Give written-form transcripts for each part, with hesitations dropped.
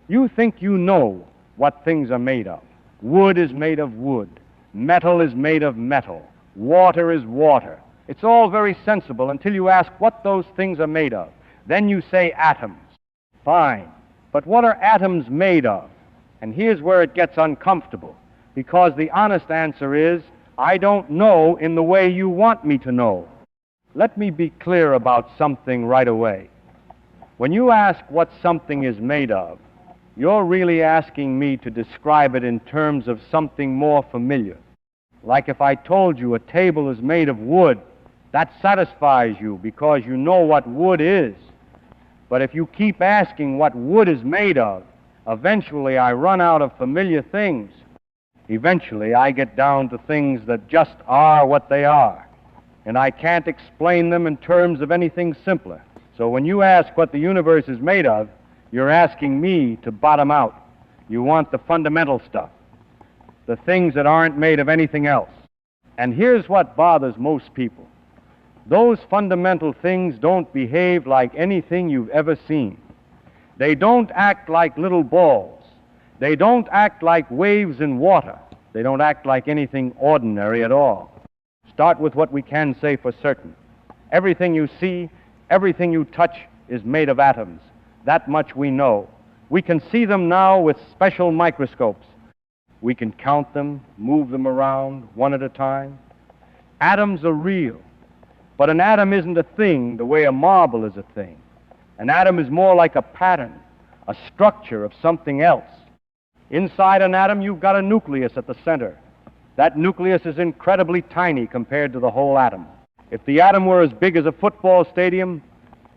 You think you know what things are made of. Wood is made of wood. Metal is made of metal. Water is water. It's all very sensible until you ask what those things are made of. Then you say atoms. Fine. But what are atoms made of? And here's where it gets uncomfortable, because the honest answer is, I don't know in the way you want me to know. Let me be clear about something right away. When you ask what something is made of, you're really asking me to describe it in terms of something more familiar. Like if I told you a table is made of wood, that satisfies you because you know what wood is. But if you keep asking what wood is made of, eventually I run out of familiar things. Eventually I get down to things that just are what they are, and I can't explain them in terms of anything simpler. So when you ask what the universe is made of, you're asking me to bottom out. You want the fundamental stuff, the things that aren't made of anything else. And here's what bothers most people. Those fundamental things don't behave like anything you've ever seen. They don't act like little balls. They don't act like waves in water. They don't act like anything ordinary at all. Start with what we can say for certain. Everything you see, everything you touch is made of atoms. That much we know. We can see them now with special microscopes. We can count them, move them around one at a time. Atoms are real. But an atom isn't a thing the way a marble is a thing. An atom is more like a pattern, a structure of something else. Inside an atom, you've got a nucleus at the center. That nucleus is incredibly tiny compared to the whole atom. If the atom were as big as a football stadium,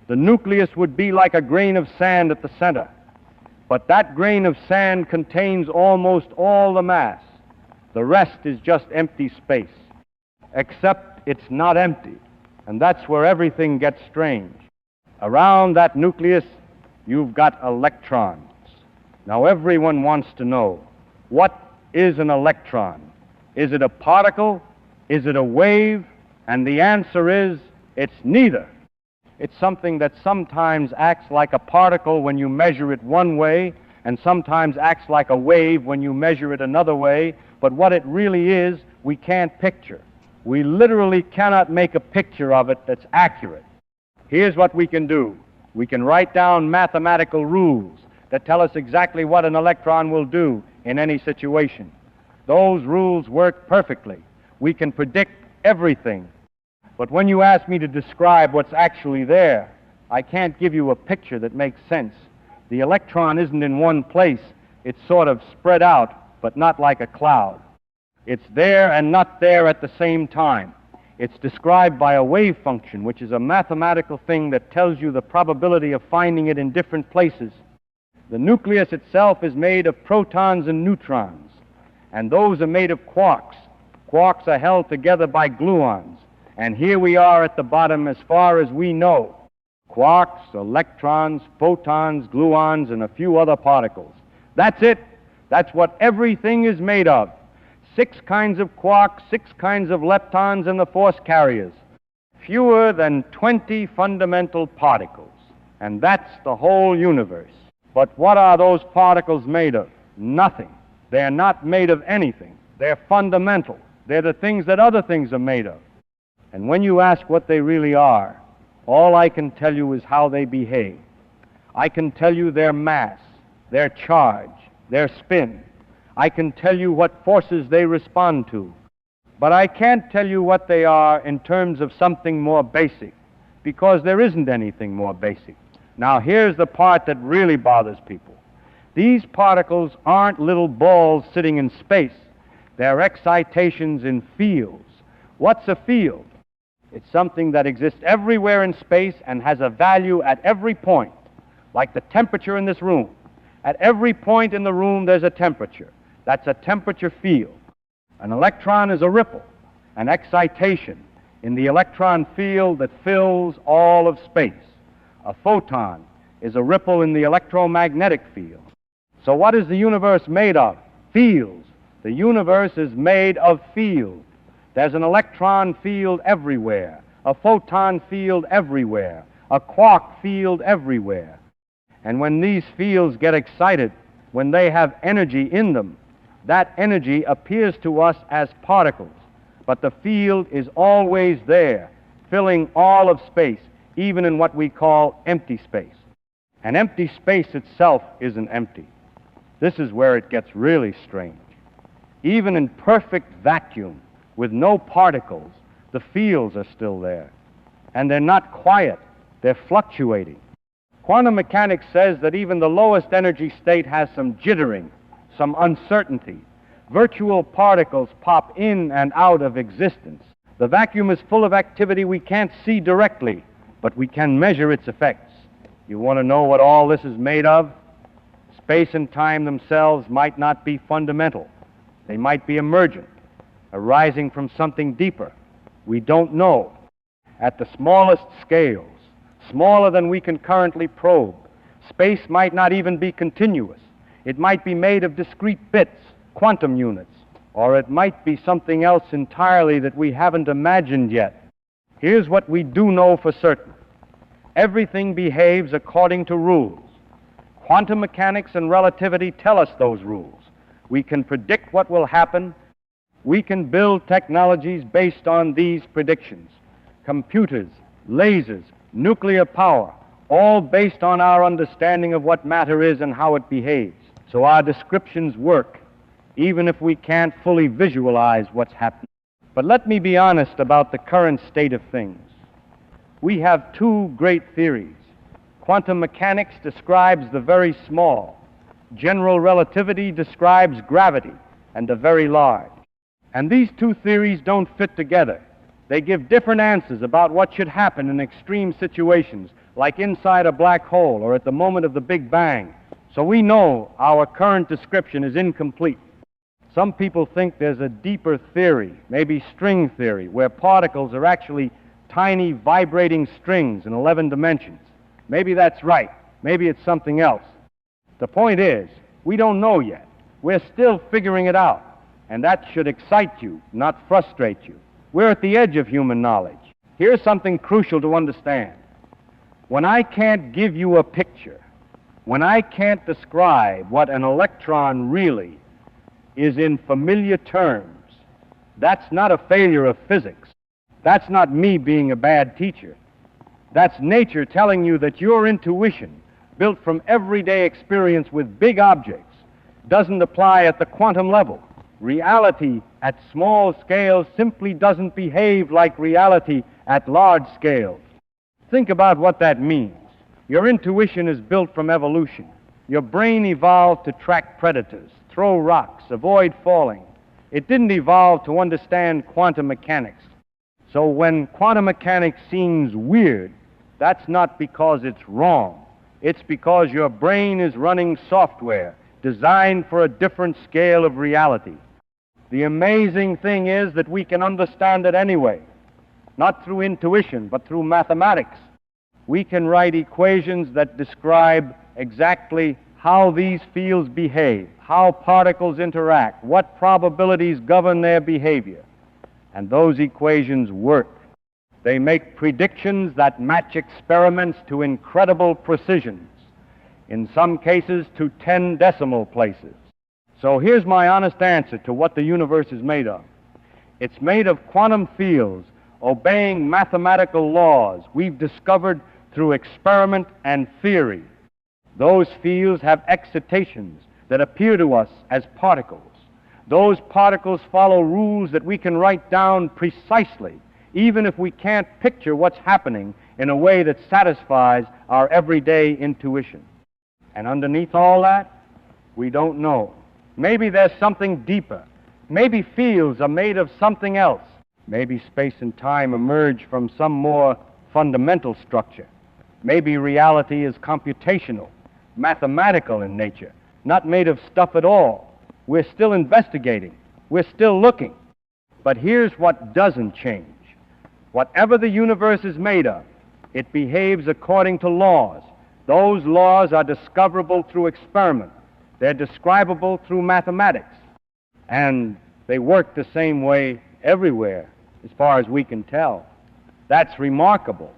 the nucleus would be like a grain of sand at the center. But that grain of sand contains almost all the mass. The rest is just empty space. Except it's not empty. And that's where everything gets strange. Around that nucleus, you've got electrons. Now, everyone wants to know, what is an electron? Is it a particle? Is it a wave? And the answer is, it's neither. It's something that sometimes acts like a particle when you measure it one way, and sometimes acts like a wave when you measure it another way, but what it really is, we can't picture. We literally cannot make a picture of it that's accurate. Here's what we can do. We can write down mathematical rules that tell us exactly what an electron will do in any situation. Those rules work perfectly. We can predict everything. But when you ask me to describe what's actually there, I can't give you a picture that makes sense. The electron isn't in one place. It's sort of spread out, but not like a cloud. It's there and not there at the same time. It's described by a wave function, which is a mathematical thing that tells you the probability of finding it in different places. The nucleus itself is made of protons and neutrons, and those are made of quarks. Quarks are held together by gluons, and here we are at the bottom as far as we know. Quarks, electrons, photons, gluons, and a few other particles. That's it. That's what everything is made of. 6 kinds of quarks, 6 kinds of leptons, and the force carriers. Fewer than 20 fundamental particles. And that's the whole universe. But what are those particles made of? Nothing. They're not made of anything. They're fundamental. They're the things that other things are made of. And when you ask what they really are, all I can tell you is how they behave. I can tell you their mass, their charge, their spin. I can tell you what forces they respond to. But I can't tell you what they are in terms of something more basic, because there isn't anything more basic. Now, here's the part that really bothers people. These particles aren't little balls sitting in space. They're excitations in fields. What's a field? It's something that exists everywhere in space and has a value at every point, like the temperature in this room. At every point in the room, there's a temperature. That's a temperature field. An electron is a ripple, an excitation in the electron field that fills all of space. A photon is a ripple in the electromagnetic field. So what is the universe made of? Fields. The universe is made of fields. There's an electron field everywhere, a photon field everywhere, a quark field everywhere. And when these fields get excited, when they have energy in them, that energy appears to us as particles, but the field is always there, filling all of space, even in what we call empty space. And empty space itself isn't empty. This is where it gets really strange. Even in perfect vacuum, with no particles, the fields are still there. And they're not quiet, they're fluctuating. Quantum mechanics says that even the lowest energy state has some jittering, some uncertainty. Virtual particles pop in and out of existence. The vacuum is full of activity we can't see directly, but we can measure its effects. You want to know what all this is made of? Space and time themselves might not be fundamental. They might be emergent, arising from something deeper. We don't know. At the smallest scales, smaller than we can currently probe, space might not even be continuous. It might be made of discrete bits, quantum units, or it might be something else entirely that we haven't imagined yet. Here's what we do know for certain. Everything behaves according to rules. Quantum mechanics and relativity tell us those rules. We can predict what will happen. We can build technologies based on these predictions. Computers, lasers, nuclear power, all based on our understanding of what matter is and how it behaves. So our descriptions work, even if we can't fully visualize what's happening. But let me be honest about the current state of things. We have two great theories. Quantum mechanics describes the very small. General relativity describes gravity and the very large. And these two theories don't fit together. They give different answers about what should happen in extreme situations, like inside a black hole or at the moment of the Big Bang. So we know our current description is incomplete. Some people think there's a deeper theory, maybe string theory, where particles are actually tiny vibrating strings in 11 dimensions. Maybe that's right. Maybe it's something else. The point is, we don't know yet. We're still figuring it out. And that should excite you, not frustrate you. We're at the edge of human knowledge. Here's something crucial to understand. When I can't give you a picture, when I can't describe what an electron really is in familiar terms, that's not a failure of physics. That's not me being a bad teacher. That's nature telling you that your intuition, built from everyday experience with big objects, doesn't apply at the quantum level. Reality at small scales simply doesn't behave like reality at large scales. Think about what that means. Your intuition is built from evolution. Your brain evolved to track predators, throw rocks, avoid falling. It didn't evolve to understand quantum mechanics. So when quantum mechanics seems weird, that's not because it's wrong. It's because your brain is running software designed for a different scale of reality. The amazing thing is that we can understand it anyway, not through intuition, but through mathematics. We can write equations that describe exactly how these fields behave, how particles interact, what probabilities govern their behavior. And those equations work. They make predictions that match experiments to incredible precisions, in some cases to 10 decimal places. So here's my honest answer to what the universe is made of. It's made of quantum fields obeying mathematical laws we've discovered through experiment and theory. Those fields have excitations that appear to us as particles. Those particles follow rules that we can write down precisely, even if we can't picture what's happening in a way that satisfies our everyday intuition. And underneath all that, we don't know. Maybe there's something deeper. Maybe fields are made of something else. Maybe space and time emerge from some more fundamental structure. Maybe reality is computational, mathematical in nature, not made of stuff at all. We're still investigating. We're still looking. But here's what doesn't change. Whatever the universe is made of, it behaves according to laws. Those laws are discoverable through experiment. They're describable through mathematics. And they work the same way everywhere, as far as we can tell. That's remarkable.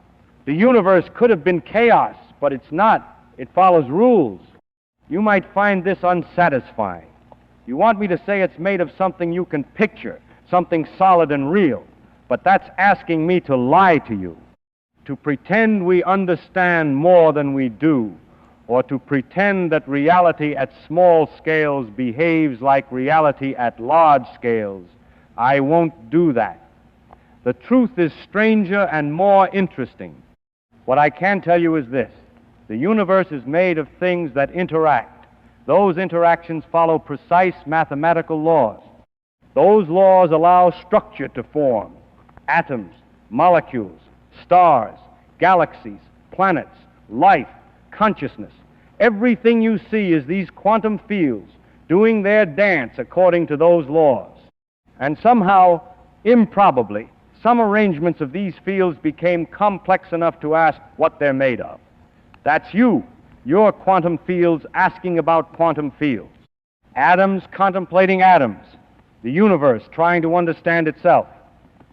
The universe could have been chaos, but it's not. It follows rules. You might find this unsatisfying. You want me to say it's made of something you can picture, something solid and real, but that's asking me to lie to you, to pretend we understand more than we do, or to pretend that reality at small scales behaves like reality at large scales. I won't do that. The truth is stranger and more interesting. What I can tell you is this: the universe is made of things that interact. Those interactions follow precise mathematical laws. Those laws allow structure to form: atoms, molecules, stars, galaxies, planets, life, consciousness. Everything you see is these quantum fields doing their dance according to those laws. And somehow, improbably, some arrangements of these fields became complex enough to ask what they're made of. That's you, your quantum fields asking about quantum fields. Atoms contemplating atoms. The universe trying to understand itself.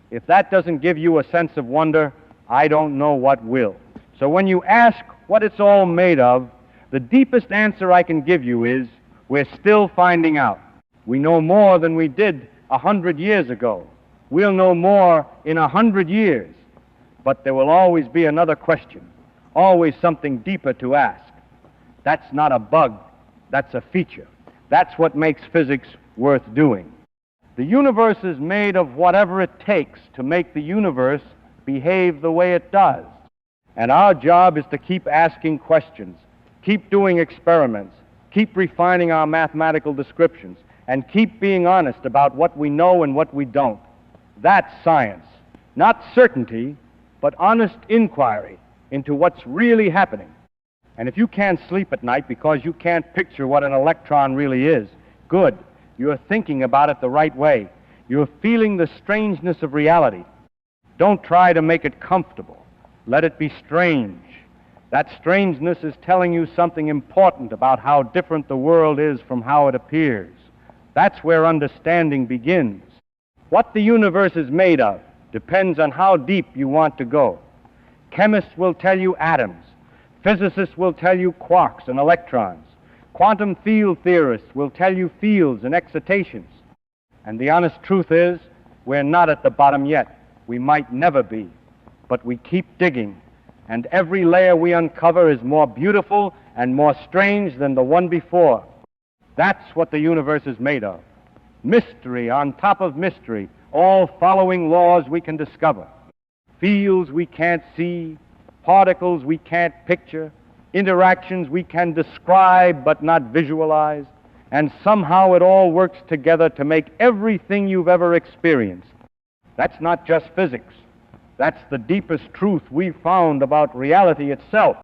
If that doesn't give you a sense of wonder, I don't know what will. So when you ask what it's all made of, the deepest answer I can give you is, we're still finding out. We know more than we did 100 years ago. We'll know more in 100 years. But there will always be another question, always something deeper to ask. That's not a bug, that's a feature. That's what makes physics worth doing. The universe is made of whatever it takes to make the universe behave the way it does. And our job is to keep asking questions, keep doing experiments, keep refining our mathematical descriptions, and keep being honest about what we know and what we don't. That's science. Not certainty, but honest inquiry into what's really happening. And if you can't sleep at night because you can't picture what an electron really is, good. You're thinking about it the right way. You're feeling the strangeness of reality. Don't try to make it comfortable. Let it be strange. That strangeness is telling you something important about how different the world is from how it appears. That's where understanding begins. What the universe is made of depends on how deep you want to go. Chemists will tell you atoms. Physicists will tell you quarks and electrons. Quantum field theorists will tell you fields and excitations. And the honest truth is, we're not at the bottom yet. We might never be. But we keep digging, and every layer we uncover is more beautiful and more strange than the one before. That's what the universe is made of. Mystery on top of mystery, all following laws we can discover. Fields we can't see, particles we can't picture, interactions we can describe but not visualize, and somehow it all works together to make everything you've ever experienced. That's not just physics. That's the deepest truth we've found about reality itself.